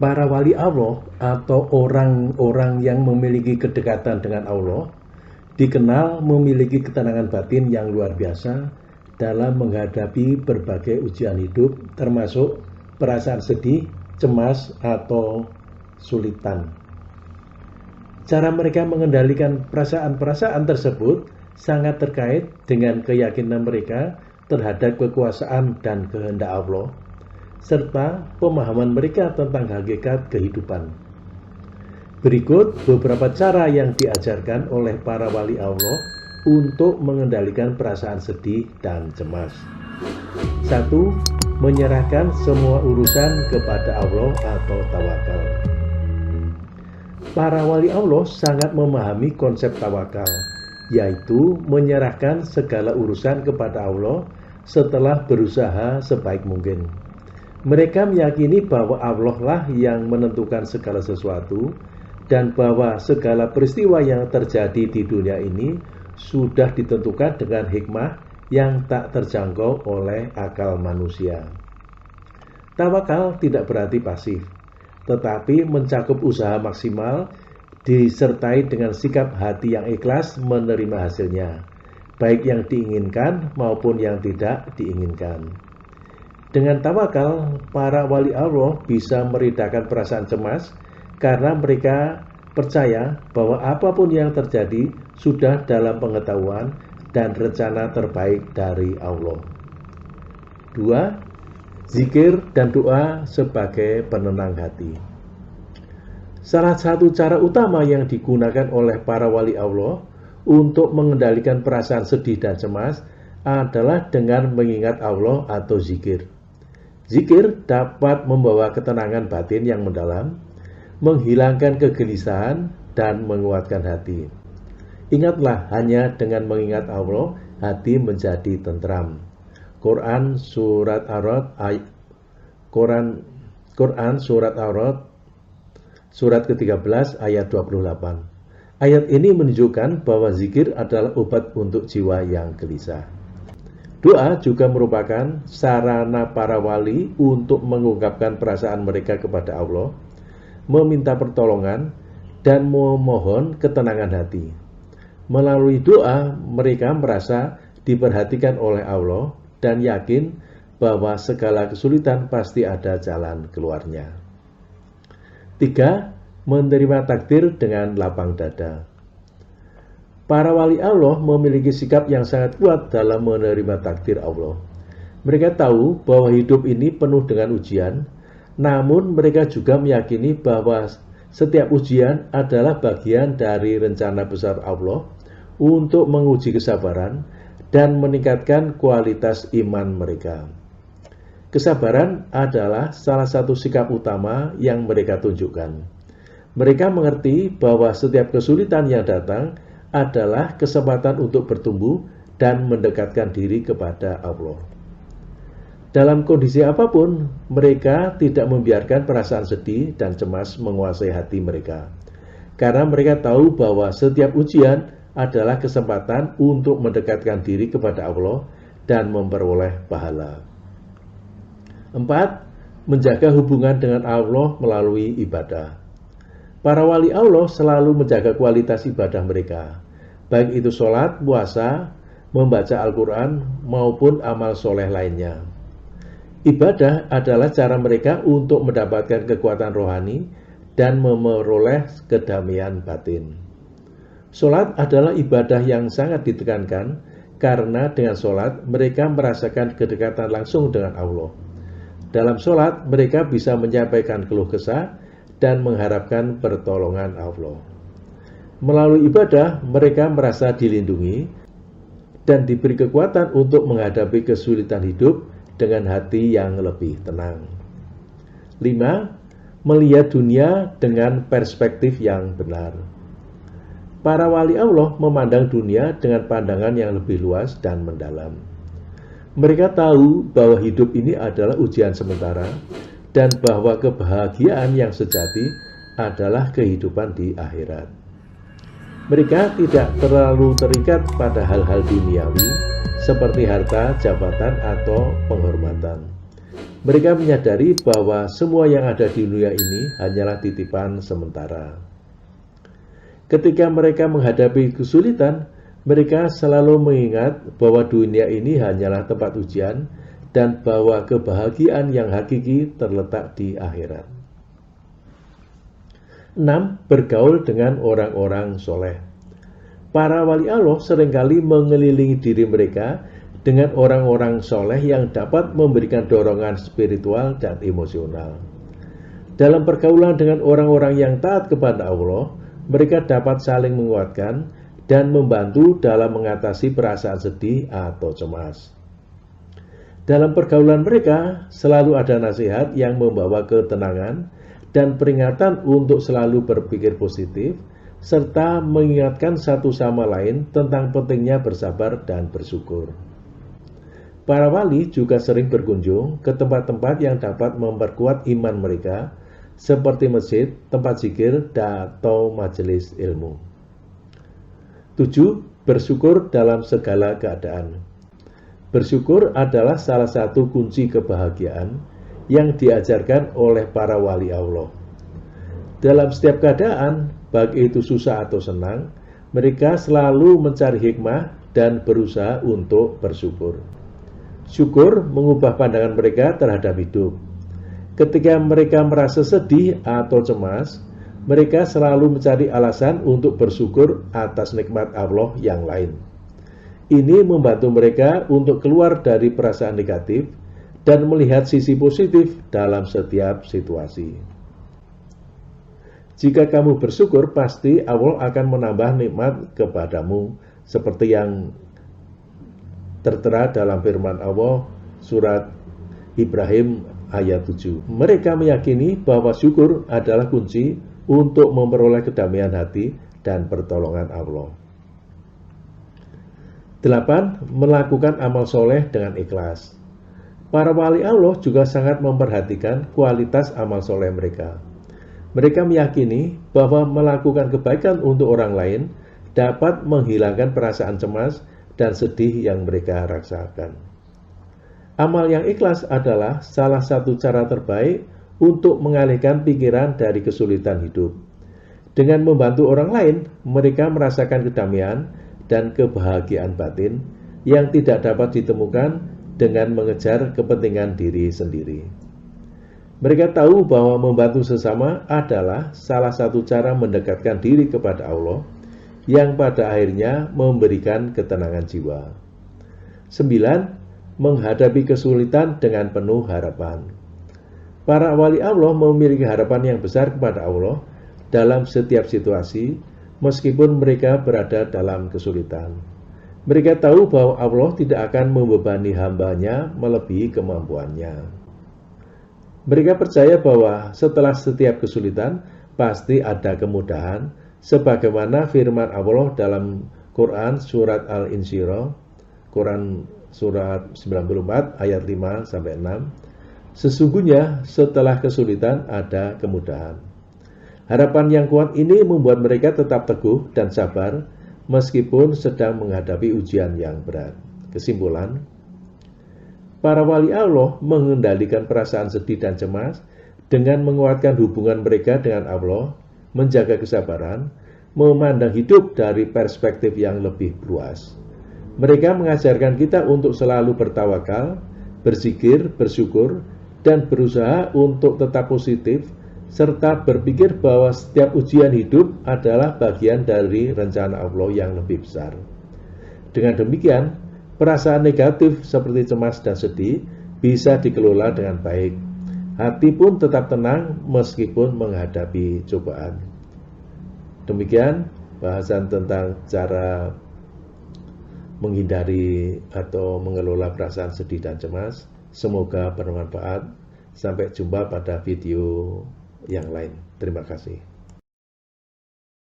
Para wali Allah atau orang-orang yang memiliki kedekatan dengan Allah dikenal memiliki ketenangan batin yang luar biasa dalam menghadapi berbagai ujian hidup, termasuk perasaan sedih, cemas, atau sulitan. Cara mereka mengendalikan perasaan-perasaan tersebut sangat terkait dengan keyakinan mereka terhadap kekuasaan dan kehendak Allah, serta pemahaman mereka tentang hakikat kehidupan. Berikut beberapa cara yang diajarkan oleh para wali Allah untuk mengendalikan perasaan sedih dan cemas. 1. Menyerahkan semua urusan kepada Allah atau tawakal. Para wali Allah sangat memahami konsep tawakal, yaitu menyerahkan segala urusan kepada Allah setelah berusaha sebaik mungkin. Mereka meyakini bahwa Allah lah yang menentukan segala sesuatu dan bahwa segala peristiwa yang terjadi di dunia ini sudah ditentukan dengan hikmah yang tak terjangkau oleh akal manusia. Tawakal tidak berarti pasif, tetapi mencakup usaha maksimal disertai dengan sikap hati yang ikhlas menerima hasilnya, baik yang diinginkan maupun yang tidak diinginkan. Dengan tawakal, para wali Allah bisa meredakan perasaan cemas karena mereka percaya bahwa apapun yang terjadi sudah dalam pengetahuan dan rencana terbaik dari Allah. 2. Zikir dan doa sebagai penenang hati. Salah satu cara utama yang digunakan oleh para wali Allah untuk mengendalikan perasaan sedih dan cemas adalah dengan mengingat Allah atau zikir. Zikir dapat membawa ketenangan batin yang mendalam, menghilangkan kegelisahan, dan menguatkan hati. Ingatlah, hanya dengan mengingat Allah, hati menjadi tentram. Quran Surat Ar-Ra'd Surat ke-13 ayat 28. Ayat ini menunjukkan bahwa zikir adalah obat untuk jiwa yang gelisah. Doa juga merupakan sarana para wali untuk mengungkapkan perasaan mereka kepada Allah, meminta pertolongan, dan memohon ketenangan hati. Melalui doa, mereka merasa diperhatikan oleh Allah dan yakin bahwa segala kesulitan pasti ada jalan keluarnya. 3. Menerima takdir dengan lapang dada. Para wali Allah memiliki sikap yang sangat kuat dalam menerima takdir Allah. Mereka tahu bahwa hidup ini penuh dengan ujian, namun mereka juga meyakini bahwa setiap ujian adalah bagian dari rencana besar Allah untuk menguji kesabaran dan meningkatkan kualitas iman mereka. Kesabaran adalah salah satu sikap utama yang mereka tunjukkan. Mereka mengerti bahwa setiap kesulitan yang datang adalah kesempatan untuk bertumbuh dan mendekatkan diri kepada Allah. Dalam kondisi apapun, mereka tidak membiarkan perasaan sedih dan cemas menguasai hati mereka, karena mereka tahu bahwa setiap ujian adalah kesempatan untuk mendekatkan diri kepada Allah dan memperoleh pahala. 4. Menjaga hubungan dengan Allah melalui ibadah. Para wali Allah selalu menjaga kualitas ibadah mereka, baik itu sholat, puasa, membaca Al-Quran, maupun amal soleh lainnya. Ibadah adalah cara mereka untuk mendapatkan kekuatan rohani dan memperoleh kedamaian batin. Sholat adalah ibadah yang sangat ditekankan karena dengan sholat mereka merasakan kedekatan langsung dengan Allah. Dalam sholat mereka bisa menyampaikan keluh kesah dan mengharapkan pertolongan Allah. Melalui ibadah mereka merasa dilindungi dan diberi kekuatan untuk menghadapi kesulitan hidup dengan hati yang lebih tenang. 5. Melihat dunia dengan perspektif yang benar. Para wali Allah memandang dunia dengan pandangan yang lebih luas dan mendalam. Mereka tahu bahwa hidup ini adalah ujian sementara dan bahwa kebahagiaan yang sejati adalah kehidupan di akhirat. Mereka tidak terlalu terikat pada hal-hal duniawi seperti harta, jabatan, atau penghormatan. Mereka menyadari bahwa semua yang ada di dunia ini hanyalah titipan sementara. Ketika mereka menghadapi kesulitan, mereka selalu mengingat bahwa dunia ini hanyalah tempat ujian dan bahwa kebahagiaan yang hakiki terletak di akhirat. 6. Bergaul dengan orang-orang soleh. Para wali Allah seringkali mengelilingi diri mereka dengan orang-orang soleh yang dapat memberikan dorongan spiritual dan emosional. Dalam pergaulan dengan orang-orang yang taat kepada Allah, mereka dapat saling menguatkan dan membantu dalam mengatasi perasaan sedih atau cemas. Dalam pergaulan mereka, selalu ada nasihat yang membawa ketenangan dan peringatan untuk selalu berpikir positif, serta mengingatkan satu sama lain tentang pentingnya bersabar dan bersyukur. Para wali juga sering berkunjung ke tempat-tempat yang dapat memperkuat iman mereka, seperti masjid, tempat zikir, atau majelis ilmu. 7. Bersyukur dalam segala keadaan. Bersyukur adalah salah satu kunci kebahagiaan yang diajarkan oleh para wali Allah. Dalam setiap keadaan, baik itu susah atau senang, mereka selalu mencari hikmah dan berusaha untuk bersyukur. Syukur mengubah pandangan mereka terhadap hidup. Ketika mereka merasa sedih atau cemas, mereka selalu mencari alasan untuk bersyukur atas nikmat Allah yang lain. Ini membantu mereka untuk keluar dari perasaan negatif dan melihat sisi positif dalam setiap situasi. Jika kamu bersyukur, pasti Allah akan menambah nikmat kepadamu, seperti yang tertera dalam firman Allah surat Ibrahim ayat 7. Mereka meyakini bahwa syukur adalah kunci untuk memperoleh kedamaian hati dan pertolongan Allah. 8. Melakukan amal soleh dengan ikhlas. Para wali Allah juga sangat memperhatikan kualitas amal soleh mereka. Mereka meyakini bahwa melakukan kebaikan untuk orang lain dapat menghilangkan perasaan cemas dan sedih yang mereka rasakan. Amal yang ikhlas adalah salah satu cara terbaik untuk mengalihkan pikiran dari kesulitan hidup. Dengan membantu orang lain, mereka merasakan kedamaian dan kebahagiaan batin yang tidak dapat ditemukan dengan mengejar kepentingan diri sendiri. Mereka tahu bahwa membantu sesama adalah salah satu cara mendekatkan diri kepada Allah yang pada akhirnya memberikan ketenangan jiwa. 9. Menghadapi kesulitan dengan penuh harapan. Para wali Allah memiliki harapan yang besar kepada Allah dalam setiap situasi, meskipun mereka berada dalam kesulitan. Mereka tahu bahwa Allah tidak akan membebani hambanya melebihi kemampuannya. Mereka percaya bahwa setelah setiap kesulitan, pasti ada kemudahan, sebagaimana firman Allah dalam Quran surat Al-Insyirah, Quran surat 94 ayat 5-6. Sesungguhnya setelah kesulitan ada kemudahan. Harapan yang kuat ini membuat mereka tetap teguh dan sabar meskipun sedang menghadapi ujian yang berat. Kesimpulan, para wali Allah mengendalikan perasaan sedih dan cemas dengan menguatkan hubungan mereka dengan Allah, menjaga kesabaran, memandang hidup dari perspektif yang lebih luas. Mereka mengajarkan kita untuk selalu bertawakal, berzikir, bersyukur, dan berusaha untuk tetap positif, serta berpikir bahwa setiap ujian hidup adalah bagian dari rencana Allah yang lebih besar. Dengan demikian, perasaan negatif seperti cemas dan sedih bisa dikelola dengan baik. Hati pun tetap tenang meskipun menghadapi cobaan. Demikian bahasan tentang cara menghindari atau mengelola perasaan sedih dan cemas. Semoga bermanfaat. Sampai jumpa pada video yang lain. Terima kasih.